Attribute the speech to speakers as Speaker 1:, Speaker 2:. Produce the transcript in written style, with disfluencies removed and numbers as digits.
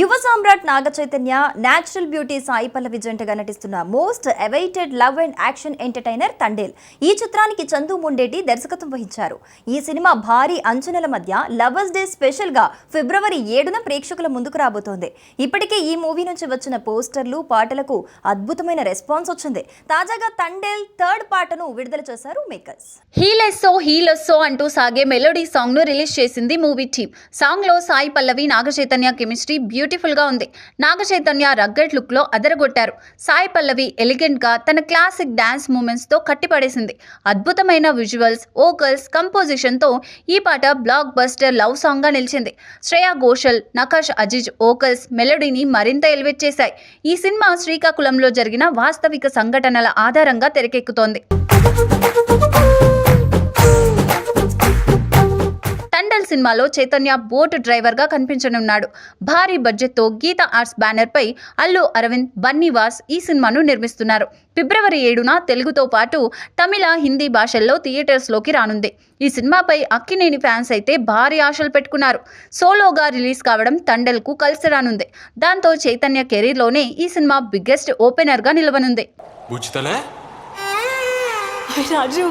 Speaker 1: యువ సామ్రాట్ Naga Chaitanya, natural beauty Sai Pallavi జంటగా నటిస్తున్న most awaited love and action entertainer Thandel. ఈ చిత్రానికి చందు ముండేటి దర్శకత్వం వహించారు. ఈ సినిమా భారీ అంచనాల మధ్య లవర్స్ డే స్పెషల్ గా ఫిబ్రవరి 7న ప్రేక్షకుల ముందుకు రాబోతోంది. ఇప్పటికే ఈ మూవీ నుంచి వచ్చిన పోస్టర్లు, పాటలకు అద్భుతమైన రెస్పాన్స్ వచ్చింది. తాజాగా తండేల్ థర్డ్ పాటను విడుదల చేశారు మేకర్స్.
Speaker 2: హీలెస్సో అంటూ సాగే మెలోడీ సాంగ్ ను రిలీజ్ చేసింది మూవీ టీమ్. సాంగ్ లో సాయి పల్లవి, నాగ చైతన్య కెమిస్ట్రీ బ్యూటిఫుల్ గా ఉంది. నాగ చైతన్య రగ్గడ్ లుక్ లో అదరగొట్టారు. సాయి పల్లవి ఎలిగెంట్ గా తన క్లాసిక్ డాన్స్ మూమెంట్స్ తో కట్టిపడేసింది. అద్భుతమైన విజువల్స్, వోకల్స్, కంపోజిషన్ తో ఈ పాట బ్లాక్ బస్టర్ లవ్ సాంగ్ గా నిలిచింది. శ్రేయా ఘోషల్, నకాష్ అజీజ్ వోకల్స్ మెలోడీని మరింత ఎలివేట్ చేశాయి. ఈ సినిమా శ్రీకాకుళంలో జరిగిన వాస్తవిక సంఘటనల ఆధారంగా తెరకెక్కుతోంది. తండేల్ సినిమాలో చైతన్య బోట్ డ్రైవర్ గా కనిపించనున్నాడు. భారీ బడ్జెట్ తో గీతా ఆర్ట్స్ బ్యానర్ పై అల్లు అరవింద్, బన్నీవాస్ ఈ సినిమాను నిర్మిస్తున్నారు. ఫిబ్రవరి 7న తెలుగుతో పాటు తమిళ, హిందీ భాషల్లో థియేటర్స్ లోకి రానుంది. ఈ సినిమాపై అక్కినేని ఫ్యాన్స్ అయితే భారీ ఆశలు పెట్టుకున్నారు. సోలోగా రిలీజ్ కావడం తండేల్ కు కలిసి రానుంది. దాంతో చైతన్య కెరీర్ లోనే ఈ సినిమా బిగ్గెస్ట్ ఓపెనర్ గా నిలవనుంది.
Speaker 3: రాజు